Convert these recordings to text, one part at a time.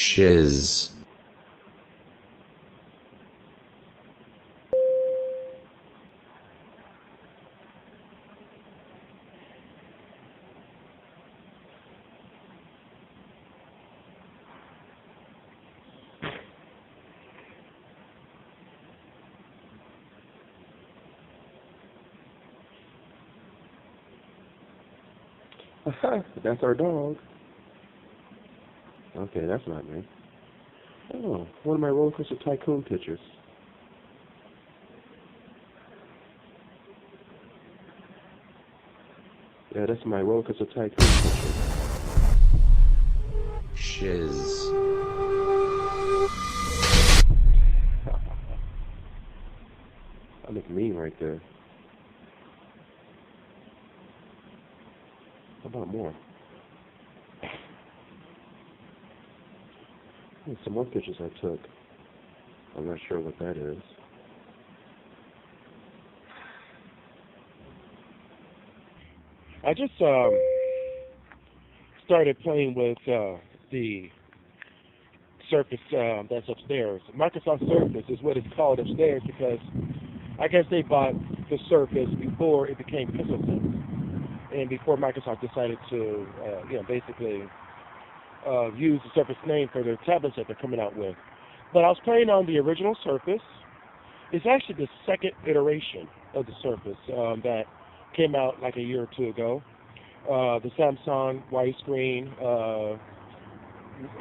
shiz. That's our dog. Okay, that's not me. Oh, one of my roller coaster tycoon pictures. Yeah, that's my roller coaster tycoon picture. Shiz. I look mean right there. How about more? There's some more pictures I took. I'm not sure what that is. I just started playing with the Surface that's upstairs. Microsoft Surface is what it's called upstairs because I guess they bought the Surface before it became PixelSense, and before Microsoft decided to, basically use the Surface name for their tablets that they're coming out with. But I was playing on the original Surface. It's actually the second iteration of the Surface that came out like a year or two ago. The Samsung widescreen,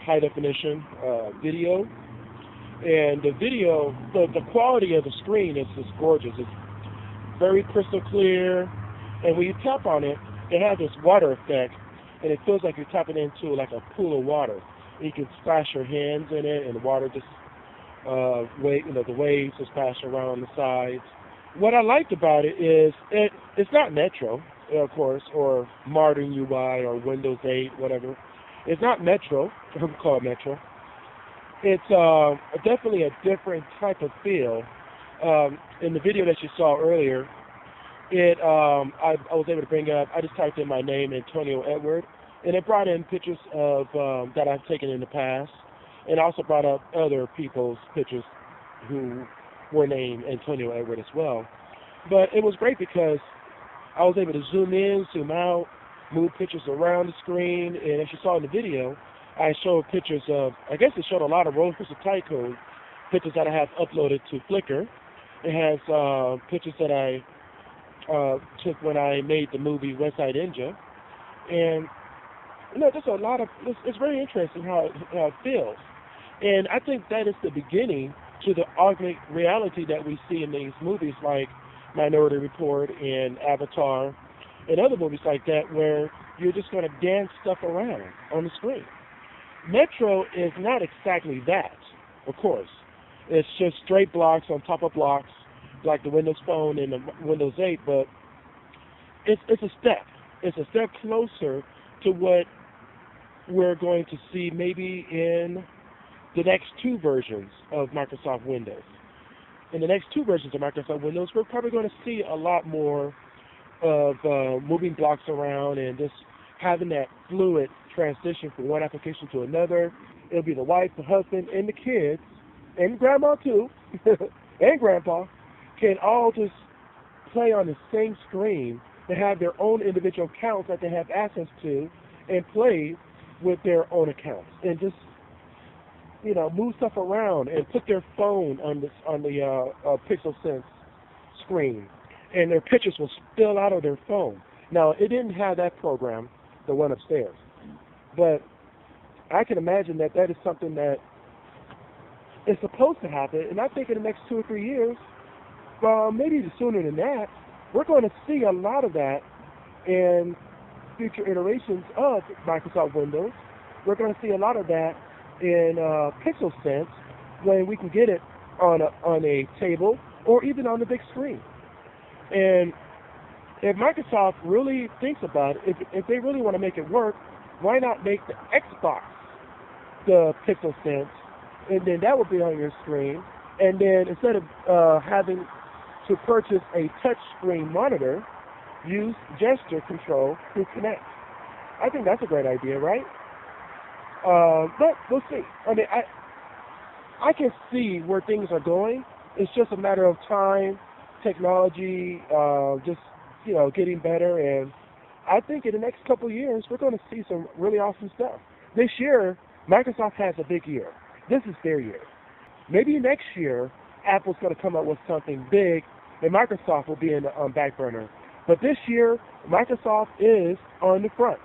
high definition video. And the video, the quality of the screen is just gorgeous. It's very crystal clear. And when you tap on it, it has this water effect. And it feels like you're tapping into like a pool of water. And you can splash your hands in it, and the water just, the waves just splash around the sides. What I liked about it is it's not Metro, of course, or modern UI or Windows 8, whatever. It's not Metro. I would call it Metro. It's definitely a different type of feel. In the video that you saw earlier, I was able to bring up, I just typed in my name, Antonio Edward, and it brought in pictures of that I've taken in the past, and also brought up other people's pictures who were named Antonio Edward as well. But it was great because I was able to zoom in, zoom out, move pictures around the screen, and as you saw in the video, I showed pictures of, I guess it showed a lot of Roller Coaster Tycoon pictures that I have uploaded to Flickr. It has pictures that I took when I made the movie West Side Ninja, and just a lot of, it's very interesting how it feels, and I think that is the beginning to the augmented reality that we see in these movies like Minority Report and Avatar and other movies like that, where you're just going to dance stuff around on the screen. Metro is not exactly that, of course. It's just straight blocks on top of blocks, like the Windows Phone and the Windows 8, but it's a step. It's a step closer to what we're going to see maybe in the next two versions of Microsoft Windows. In the next two versions of Microsoft Windows, we're probably going to see a lot more of moving blocks around and just having that fluid transition from one application to another. It'll be the wife, the husband, and the kids, and grandma too, and grandpa, can all just play on the same screen. They have their own individual accounts that they have access to and play with their own accounts and just, move stuff around and put their phone on the PixelSense screen, and their pictures will spill out of their phone. Now, it didn't have that program, the one upstairs, but I can imagine that is something that is supposed to happen, and I think in the next 2 or 3 years, maybe sooner than that, we're going to see a lot of that in future iterations of Microsoft Windows. We're going to see a lot of that in PixelSense when we can get it on a table or even on the big screen. And if Microsoft really thinks about it, if they really want to make it work, why not make the Xbox the PixelSense, and then that would be on your screen, and then instead of having to purchase a touch screen monitor, use gesture control to connect. I think that's a great idea, right? But we'll see. I mean, I can see where things are going. It's just a matter of time, technology, just, getting better. And I think in the next couple of years, we're going to see some really awesome stuff. This year, Microsoft has a big year. This is their year. Maybe next year, Apple's going to come up with something big, and Microsoft will be in the back burner. But this year, Microsoft is on the front.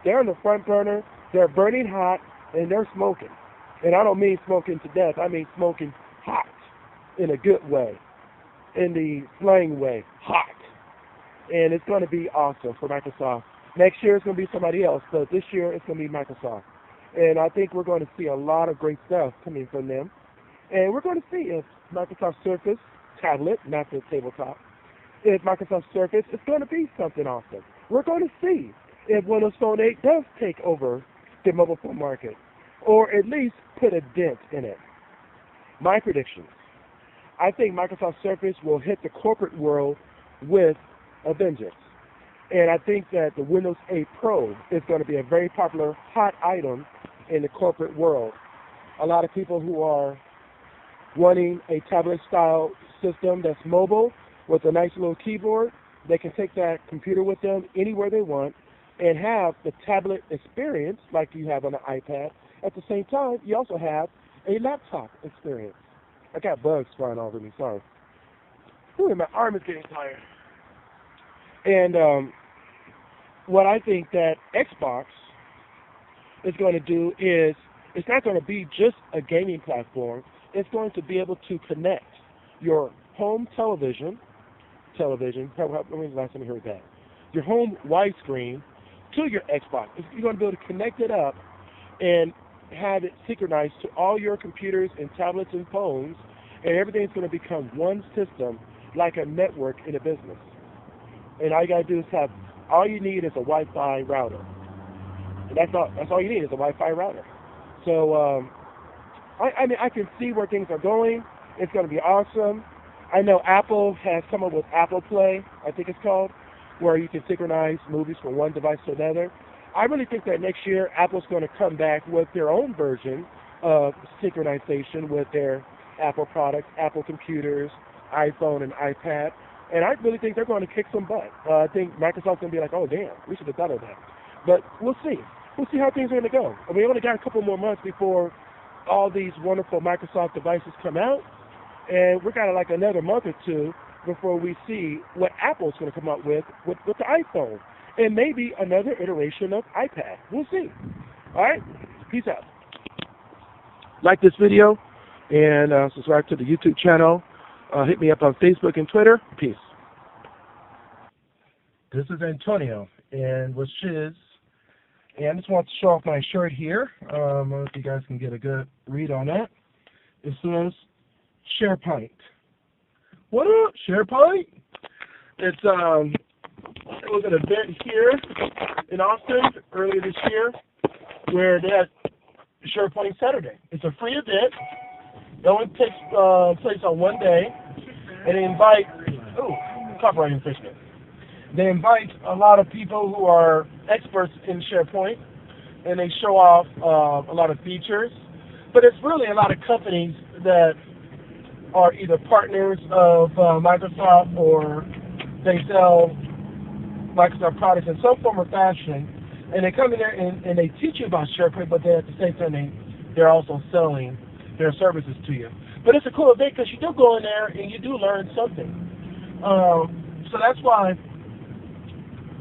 They're on the front burner. They're burning hot, and they're smoking. And I don't mean smoking to death. I mean smoking hot in a good way, in the slang way, hot. And it's going to be awesome for Microsoft. Next year, it's going to be somebody else, but this year, it's going to be Microsoft. And I think we're going to see a lot of great stuff coming from them. And we're going to see if Microsoft Surface tablet, not the tabletop, if Microsoft Surface is going to be something awesome. We're going to see if Windows Phone 8 does take over the mobile phone market, or at least put a dent in it. My predictions. I think Microsoft Surface will hit the corporate world with a vengeance. And I think that the Windows 8 Pro is going to be a very popular hot item in the corporate world. A lot of people who are wanting a tablet-style system that's mobile with a nice little keyboard, they can take that computer with them anywhere they want and have the tablet experience like you have on an iPad. At the same time, you also have a laptop experience. I got bugs flying all over me, sorry. Ooh, my arm is getting tired. And what I think that Xbox is going to do is, it's not going to be just a gaming platform. It's going to be able to connect your home television, when was the last time you heard that? Your home widescreen to your Xbox. You're going to be able to connect it up and have it synchronized to all your computers and tablets and phones, and everything's going to become one system, like a network in a business. And all you got to do is all you need is a Wi-Fi router. And that's all you need is a Wi-Fi router. So, I mean, I can see where things are going. It's going to be awesome. I know Apple has come up with Apple Play, I think it's called, where you can synchronize movies from one device to another. I really think that next year Apple's going to come back with their own version of synchronization with their Apple products, Apple computers, iPhone and iPad. And I really think they're going to kick some butt. I think Microsoft's going to be like, oh, damn, we should have thought of that. But we'll see. We'll see how things are going to go. And we only got a couple more months before all these wonderful Microsoft devices come out. And we got like another month or two before we see what Apple's going to come up with the iPhone. And maybe another iteration of iPad. We'll see. All right? Peace out. Like this video and subscribe to the YouTube channel. Hit me up on Facebook and Twitter. Peace. This is Antonio and with Shiz. And I just want to show off my shirt here. I don't know if you guys can get a good read on that. It says SharePint. What up, SharePint? It was an event here in Austin earlier this year where they had SharePoint Saturday. It's a free event. It only takes place on one day, and they invite, copyright infringement. They invite a lot of people who are experts in SharePoint, and they show off a lot of features. But it's really a lot of companies that are either partners of Microsoft or they sell Microsoft products in some form or fashion. And they come in there and they teach you about SharePoint, but then at the same time they're also selling their services to you. But it's a cool event because you do go in there and you do learn something. So that's why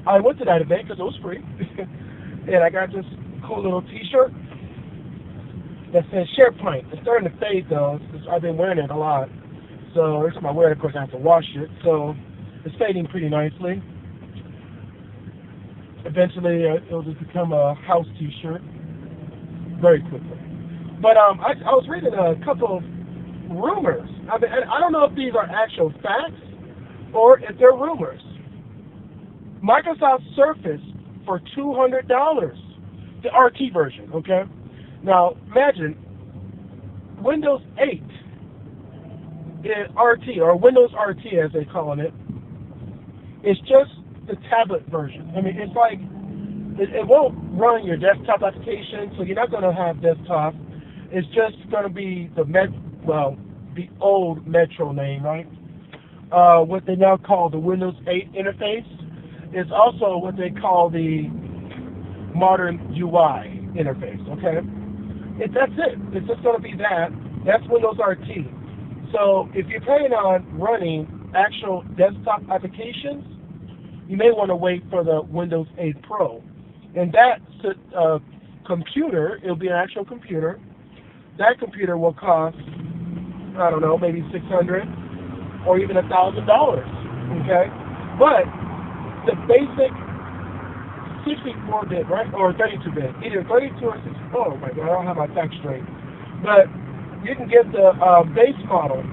I went to that event, because it was free. And I got this cool little t-shirt that says SharePoint. It's starting to fade though. I've been wearing it a lot. So every time I wear it, of course I have to wash it. So it's fading pretty nicely. Eventually it'll just become a house t-shirt very quickly. But I was reading a couple of rumors. I don't know if these are actual facts or if they're rumors. Microsoft Surface for $200, the RT version, okay? Now, imagine Windows 8 is RT, or Windows RT as they call it. It's just the tablet version. I mean, it's like it won't run your desktop application, so you're not going to have desktop. It's just going to be the old Metro name, right? What they now call the Windows 8 interface. It's also what they call the modern UI interface, okay? That's it. It's just going to be that. That's Windows RT. So if you're planning on running actual desktop applications, you may want to wait for the Windows 8 Pro. And that computer, it'll be an actual computer. That computer will cost, I don't know, maybe $600 or even $1,000, okay? But the basic 64-bit, right, or 32-bit, either 32 or 64. Oh my God, I don't have my facts straight. But you can get the base model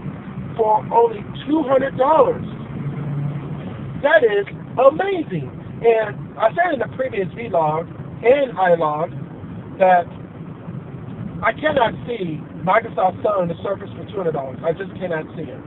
for only $200. That is amazing. And I said in the previous vlog and iLOG that I cannot see Microsoft selling the Surface for $200. I just cannot see it.